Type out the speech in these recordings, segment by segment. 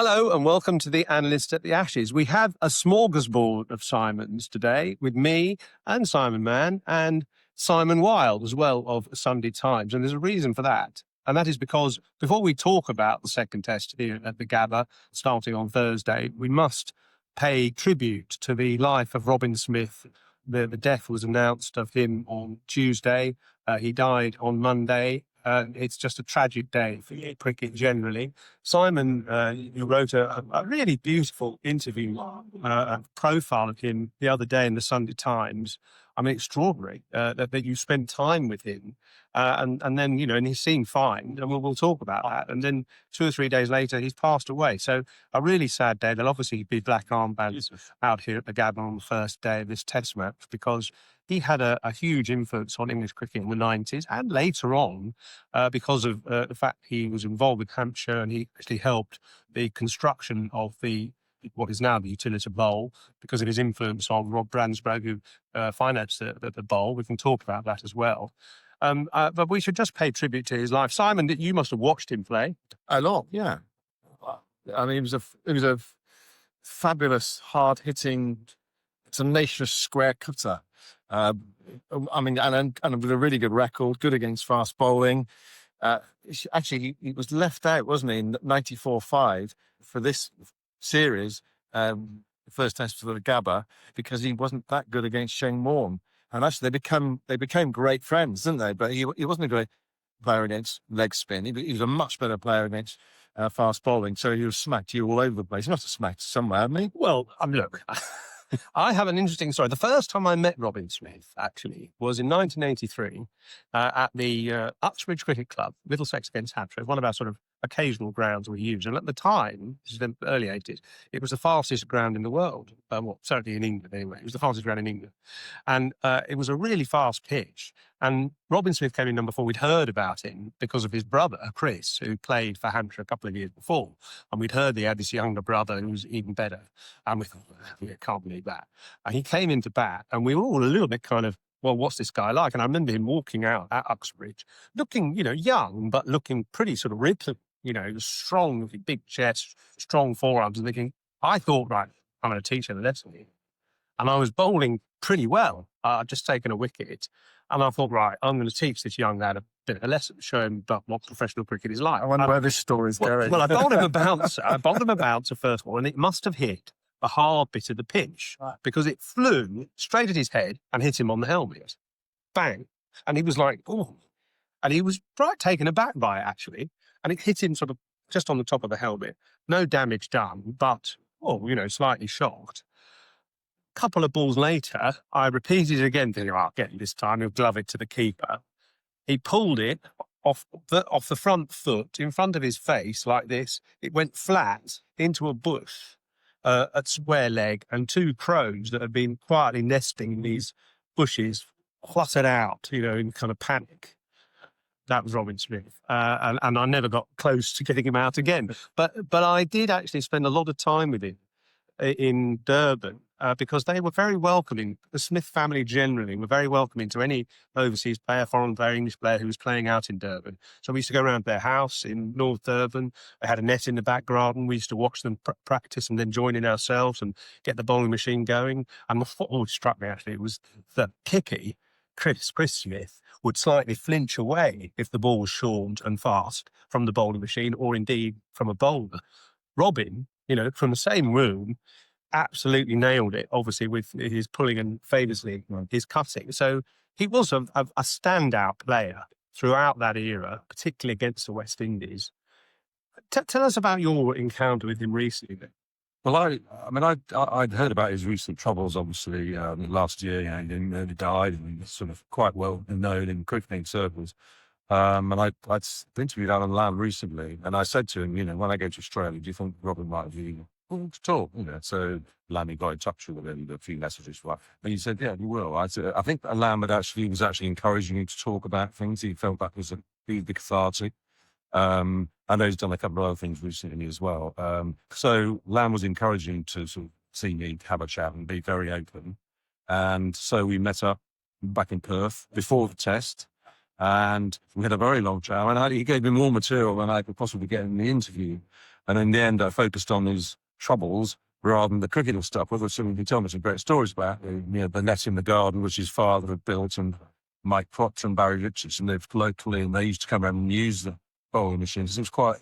Hello and welcome to the Analyst at the Ashes. We have a smorgasbord of Simons today with me and Simon Mann and Simon Wilde as well of Sunday Times. And there's a reason for that. And that is because before we talk about the second test here at the Gabba starting on Thursday, we must pay tribute to the life of Robin Smith. The death was announced of him on Tuesday. He died on Monday. It's just a tragic day for cricket generally. Simon, you wrote a really beautiful interview, a profile of him the other day in the Sunday Times. I mean, extraordinary that you spent time with him. And then, and he seemed fine. And we'll talk about that. And then 2 or 3 days later, he's passed away. So a really sad day. There'll obviously be black armbands out here at the Gabba on the first day of this test match because he had a huge influence on English cricket in the 90s and later on because of the fact he was involved with Hampshire and he actually helped the construction of what is now the utility bowl because of his influence on Rob Bransburg, who financed the bowl. We can talk about that as well. But we should just pay tribute to his life. Simon, you must have watched him play. A lot, yeah. I mean, it was a fabulous, hard-hitting, tenacious square cutter. I mean, and with a really good record, good against fast bowling. Actually, he was left out, wasn't he, in 94-5 for this series, the first test for the Gabba, because he wasn't that good against Shane Warne. And actually, they became great friends, didn't they? But he wasn't a great player against leg spin. He was a much better player against fast bowling. So he was smacked you all over the place. He must have smacked somewhere, hadn't he? Well, look, I have an interesting story. The first time I met Robin Smith, actually, was in 1983 at the Uxbridge Cricket Club, Middlesex against Hampshire, one of our sort of occasional grounds we use. And at the time, this is the early 80s, it was the fastest ground in the world. Well, certainly in England anyway. It was the fastest ground in England. And it was a really fast pitch. And Robin Smith came in number 4. We'd heard about him because of his brother, Chris, who played for Hampshire a couple of years before. And we'd heard he had this younger brother who was even better. And we thought, we can't believe that. And he came into bat and we were all a little bit kind of, well, what's this guy like? And I remember him walking out at Uxbridge, looking, young, but looking pretty sort of ripped, strong, big chest, strong forearms. And thinking, I thought, right, I'm going to teach him a lesson here. And I was bowling pretty well. I'd just taken a wicket. And I thought, right, I'm going to teach this young lad a bit of a lesson, show him what professional cricket is like. I wonder where this story is going. Well, I bowled him a bouncer first of all, and it must have hit a hard bit of the pitch because it flew straight at his head and hit him on the helmet. Bang. And he was like, oh. And he was right taken aback by it, actually. And it hit him sort of just on the top of the helmet. No damage done, but, slightly shocked. A couple of balls later, I repeated it again, thinking, get it this time, he'll glove it to the keeper. He pulled it off the front foot in front of his face like this. It went flat into a bush at square leg, and 2 crows that had been quietly nesting in these bushes fluttered out, in kind of panic. That was Robin Smith. And I never got close to getting him out again. But I did actually spend a lot of time with him in Durban because they were very welcoming. The Smith family generally were very welcoming to any overseas player, foreign player, English player who was playing out in Durban. So we used to go around their house in North Durban. They had a net in the back garden. We used to watch them practice and then join in ourselves and get the bowling machine going. And what always struck me, actually, was that Kippy, Chris Smith, would slightly flinch away if the ball was short and fast from the bowling machine or indeed from a bowler. Robin, from the same room, absolutely nailed it, obviously, with his pulling and famously his cutting. So he was a standout player throughout that era, particularly against the West Indies. Tell us about your encounter with him recently. Well, I'd heard about his recent troubles, obviously, last year, he died, and he's sort of quite well known in cricketing circles. And I'd interviewed Alan Lamb recently, and I said to him, when I go to Australia, do you think Robin might be willing to talk? So Lamb got in touch with him, a few messages, and he said, yeah, he will. I think Lamb was actually encouraging him to talk about things. He felt that was a big cathartic. I know he's done a couple of other things recently as well. So Lamb was encouraging to sort of see me have a chat and be very open. And so we met up back in Perth before the test, and we had a very long chat. And he gave me more material than I could possibly get in the interview. And in the end, I focused on his troubles rather than the cricketing stuff. Well, some you tell me some great stories about, the net in the garden, which his father had built, and Mike Proctor and Barry Richardson lived locally, and they used to come around and use the bowling machines. It was quite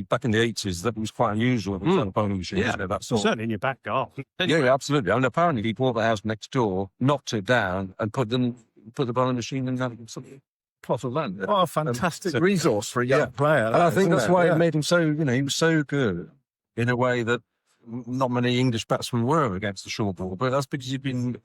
back in the 80s. That was quite unusual. Bowling machines, Yeah, that sort. certainly in your back garden. Yeah, absolutely. I mean, apparently he bought the house next door, knocked it down, and put the bowling machine in that sort of plot of land. What a fantastic resource for a young player. And I think that's why it it made him so, he was so good in a way that not many English batsmen were against the short ball. But that's because you've been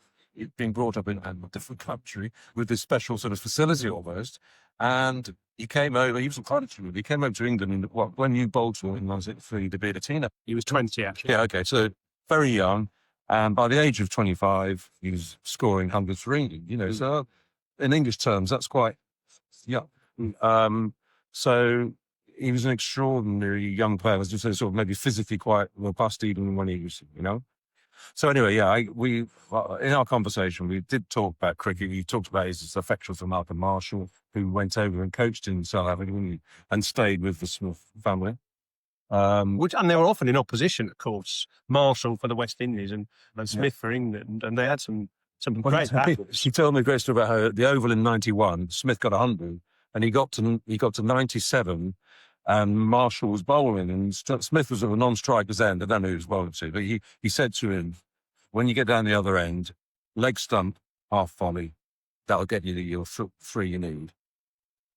brought up in a different country with this special sort of facility almost. And he came over, he was quite a he came over to England when you bowled for him, was it for you to be a teen? He was 20, actually. Yeah, okay. So very young. And by the age of 25, he was scoring hundreds for England, So in English terms, that's quite young. So he was an extraordinary young player. Was just sort of maybe physically quite robust even when he was, So anyway, in our conversation, we did talk about cricket. He talked about his affection for Malcolm Marshall, who went over and coached in South Africa and stayed with the Smith family. And they were often in opposition, of course. Marshall for the West Indies and Smith for England, and they had some great battles. She told me a great story about how at the Oval in '91, Smith got 100, and he got to 97. And Marshall was bowling, and Smith was at a non-striker's end. I don't know who he was bowling to, but he said to him, when you get down the other end, leg stump, half volley, that'll get you your three you need.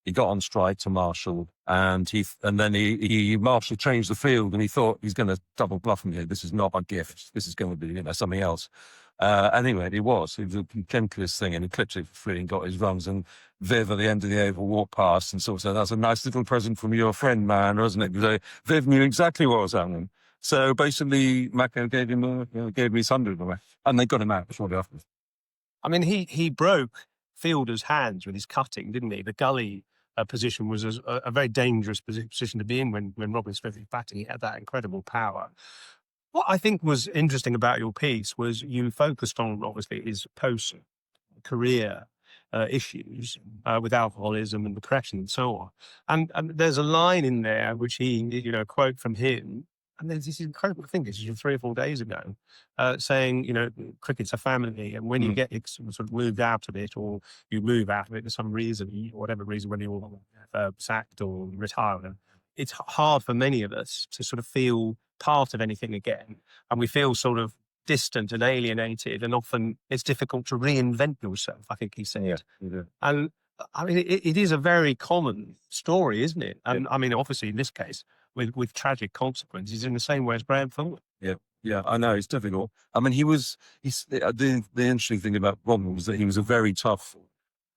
He got on strike to Marshall, and then Marshall changed the field, and he thought he's going to double bluff me here. This is not a gift. This is going to be something else. Anyway, it was the gentlest thing, and he clipped it for free and got his runs. And Viv at the end of the Oval walked past and sort of said, "That's a nice little present from your friend, man, wasn't it?" Because Viv knew exactly what was happening. So basically, Mako gave me his 100 away, and they got him out shortly after. I mean, he broke fielders' hands with his cutting, didn't he? The gully position was a very dangerous position to be in when Robin Smith was batting. He had that incredible power. What I think was interesting about your piece was you focused on, obviously, his post-career issues with alcoholism and depression and so on. And there's a line in there which he, a quote from him, and there's this incredible thing, this is from 3 or 4 days ago, saying, cricket's a family, and when you get sort of moved out of it, or you move out of it for some reason, whatever reason, when you're sacked or retired, it's hard for many of us to sort of feel part of anything again. And we feel sort of distant and alienated, and often it's difficult to reinvent yourself, I think he said. Yeah. And I mean, it is a very common story, isn't it? And I mean, obviously in this case, with tragic consequences in the same way as Graham Thornton. Yeah, I know, it's difficult. I mean, the interesting thing about Robin was that he was a very tough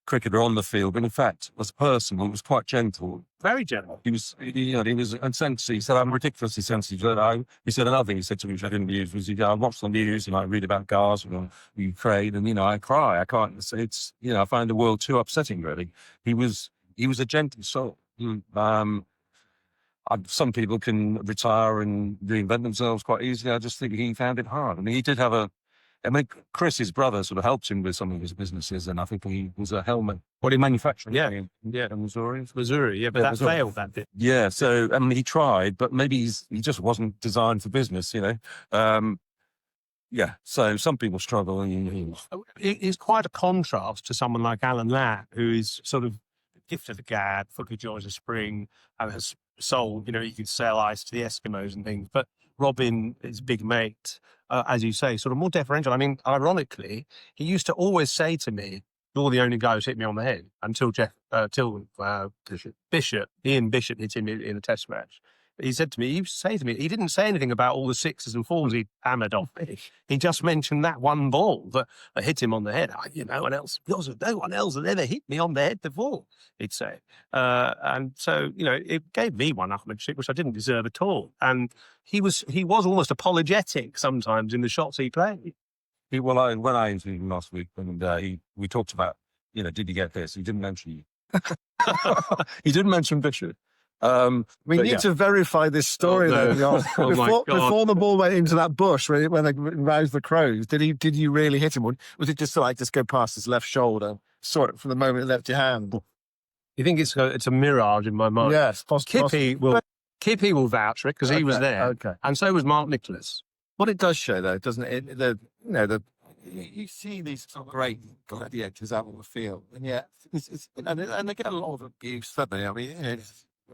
cricketer on the field, but in fact, as a person, he was quite gentle. Very gentle. He was insensitive. He said, "I'm ridiculously sensitive." He said another thing he said to me, which I didn't use, was, I watch the news and I read about Gaza and Ukraine, and I cry. I can't. It's I find the world too upsetting. Really, he was a gentle soul. Some people can retire and reinvent themselves quite easily. I just think he found it hard. I mean, he did have Chris, his brother, sort of helped him with some of his businesses, and I think he was a helmet. What he manufactured? Yeah, in Missouri. Yeah, but that Missouri. failed. That did. Yeah, so I mean, he tried, but maybe he just wasn't designed for business, Yeah, so some people struggle. It's quite a contrast to someone like Alan Ladd, who is sort of gift of the gab, for good joys of spring, and has sold, he could sell ice to the Eskimos and things. But Robin, his big mate, as you say, sort of more deferential. I mean, ironically, he used to always say to me, "You're the only guy who's hit me on the head," until Ian Bishop hit him in a test match. He said to me, he didn't say anything about all the sixes and fours he'd hammered off me. He just mentioned that one ball that hit him on the head. No one else had ever hit me on the head before, he'd say. And so, it gave me one upmanship, which I didn't deserve at all. And he was almost apologetic sometimes in the shots he played. When I interviewed him last week, and we talked about, did he get this? He didn't mention you. He didn't mention Bishop. We need to verify this story though. Before the ball went into that bush when they roused the crows, did you really hit him? Was it just just go past his left shoulder? Saw it from the moment it left your hand. You think it's a mirage in my mind? Yes, Kippy will Kippy will vouch for it because he was there, Okay. and so was Mark Nicholas. What it does show, though, doesn't it? You see these great gladiators out on the field, and yet, and they get a lot of abuse, don't they? I mean,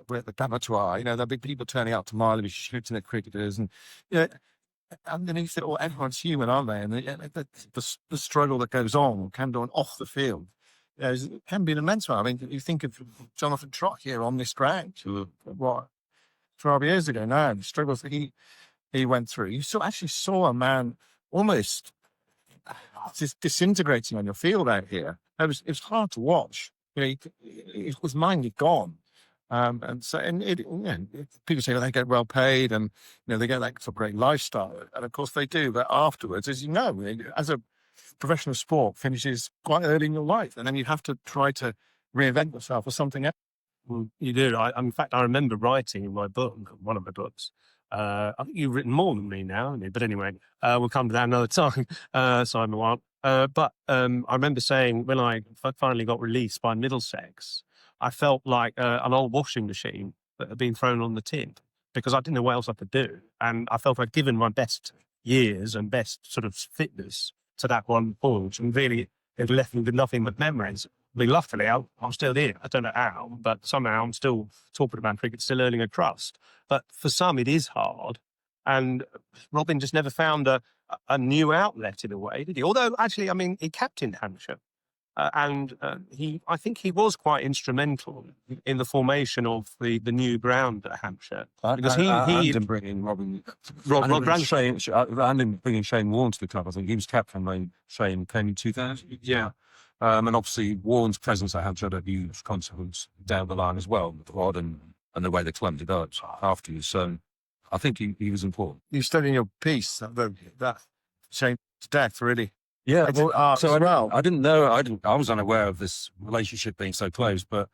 we're at the Pamatois, there'll be people turning out to Mile, shooting at cricketers, and underneath it all, everyone's human, aren't they? And the struggle that goes on can go on off the field. It can be an immense one. I mean, you think of Jonathan Trott here on this ground, 12 years ago now, the struggles that he went through. You actually saw a man almost just disintegrating on your field out here. It was hard to watch. His mind had gone. People say, well, they get well paid and they get that sort of great lifestyle, and of course they do. But afterwards, as you know, as a professional sport finishes quite early in your life, and then you have to try to reinvent yourself or something else. Well, you do. In fact, I remember writing in my book, one of my books. I think you've written more than me now, haven't you? But anyway, we'll come to that another time, Simon Wilde. But I remember saying when I finally got released by Middlesex, I felt like an old washing machine that had been thrown on the tip because I didn't know what else I could do. And I felt I'd given my best years and best sort of fitness to that one forge. And really, it left me with nothing but memories. I mean, luckily, I'm still here. I don't know how, but somehow I'm still talking about cricket, still earning a crust. But for some, it is hard. And Robin just never found a new outlet in a way, did he? Although, actually, I mean, he captained Hampshire. I think he was quite instrumental in the formation of the new ground at Hampshire. Because he didn't bring in Robin. Rob Shane, and him bringing Shane Warne to the club. I think he was captain when Shane came in 2000. Yeah. And obviously Warren's presence at Hampshire had a huge consequence down the line as well, the rod and the way the club developed afterwards. So I think he was important. You studying your piece that Shane's death, really. Yeah, I didn't know. I was unaware of this relationship being so close, but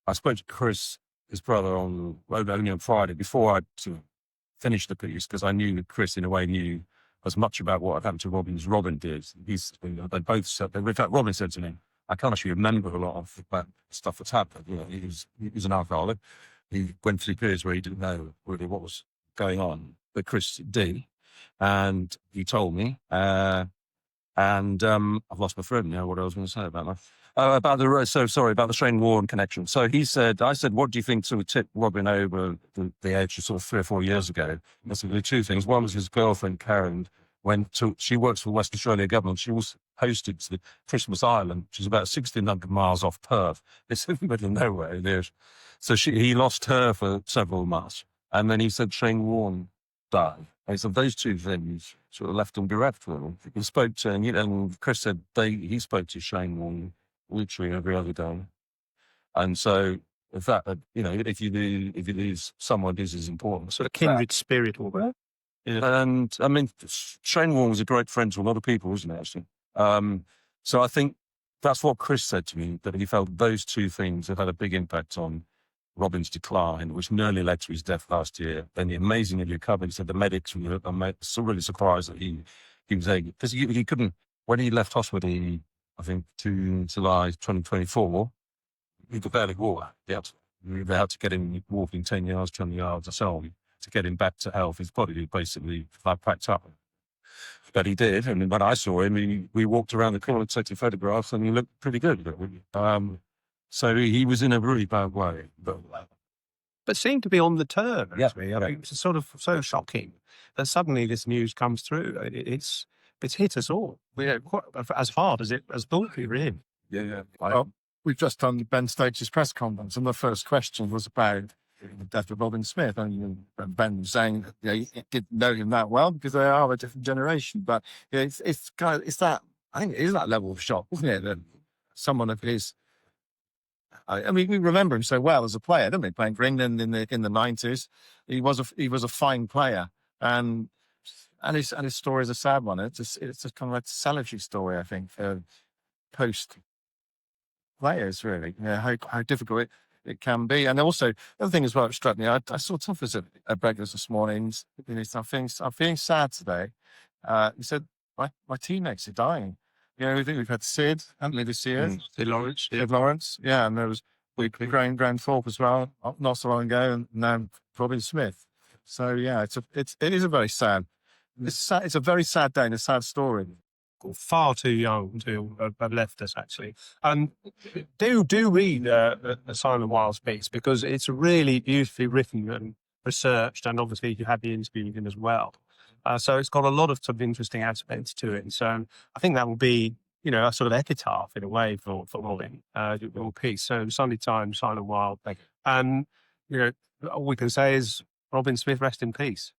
I spoke to Chris, his brother, only on Friday before I sort of finished the piece, because I knew that Chris, in a way, knew as much about what had happened to Robin as Robin did. They both said. In fact, Robin said to me, "I can't actually remember a lot of that stuff that's happened." He was an alcoholic. He went through periods where he didn't know really what was going on, but Chris did, and he told me. And I've lost my thread now. What I was going to say about that? About the Shane Warne connection. So I said, what do you think sort of tipped Robin over the edge of sort of 3 or 4 years ago? There's really two things. One was his girlfriend, Karen, she works for West Australia government. She was hosted to the Christmas Island, which is about 1,600 miles off Perth. It's in the middle of nowhere. There's. So he lost her for several months. And then he said Shane Warne died. And so those two things sort of left him bereft. He spoke to, and Chris said he spoke to Shane Warne literally every other day. And so the fact that, if you lose someone who's as important. sort of kindred spirit or whatever. Yeah. And I mean, Shane Warne was a great friend to a lot of people, wasn't he, actually? So I think that's what Chris said to me, that he felt those two things have had a big impact on Robin's decline, which nearly led to his death last year. Then he amazingly recovered. He said the medics were really surprised that he was able, because he couldn't, when he left hospital, I think to July 2024, he could barely walk. They had to get him walking 10 yards, 20 yards or so to get him back to health. His body basically packed up. But he did, and when I saw him, we walked around the corner taking photographs, and he looked pretty good. So he was in a really bad way. But seemed to be on the turn, actually. Yeah. I mean, it's sort of so shocking that suddenly this news comes through. It's hit us all. Quite as hard as thought we were in. Yeah. Well, we've just done Ben Stokes' press conference, and the first question was about the death of Robin Smith. And Ben was saying that he didn't know him that well because they are a different generation. But it's that, I think it is that level of shock, isn't it? That someone of his, I mean, we remember him so well as a player, don't we? Playing for England in the 90s, he was a fine player, and his story is a sad one. It's a kind of like a salutary story, I think, for post players, really. How difficult it can be. And also, the other thing as well that struck me, I saw Tuffers at breakfast this morning. I'm feeling sad today. He said, my teammates are dying. I think we've had Sid, haven't we, this year? Sid Lawrence. Sid Lawrence, yeah. And there was Graham Thorpe as well, not so long ago, and now Robin Smith. So yeah, it is a very sad. It's a very sad day and a sad story. Far too young to have left us, actually. And do read Simon Wilde's piece, because it's really beautifully written and researched, and obviously you had the interview with him as well. So it's got a lot of sort of interesting aspects to it. So I think that will be, a sort of epitaph in a way for Robin, your piece. So Sunday Times, Simon Wilde. And, all we can say is Robin Smith, rest in peace.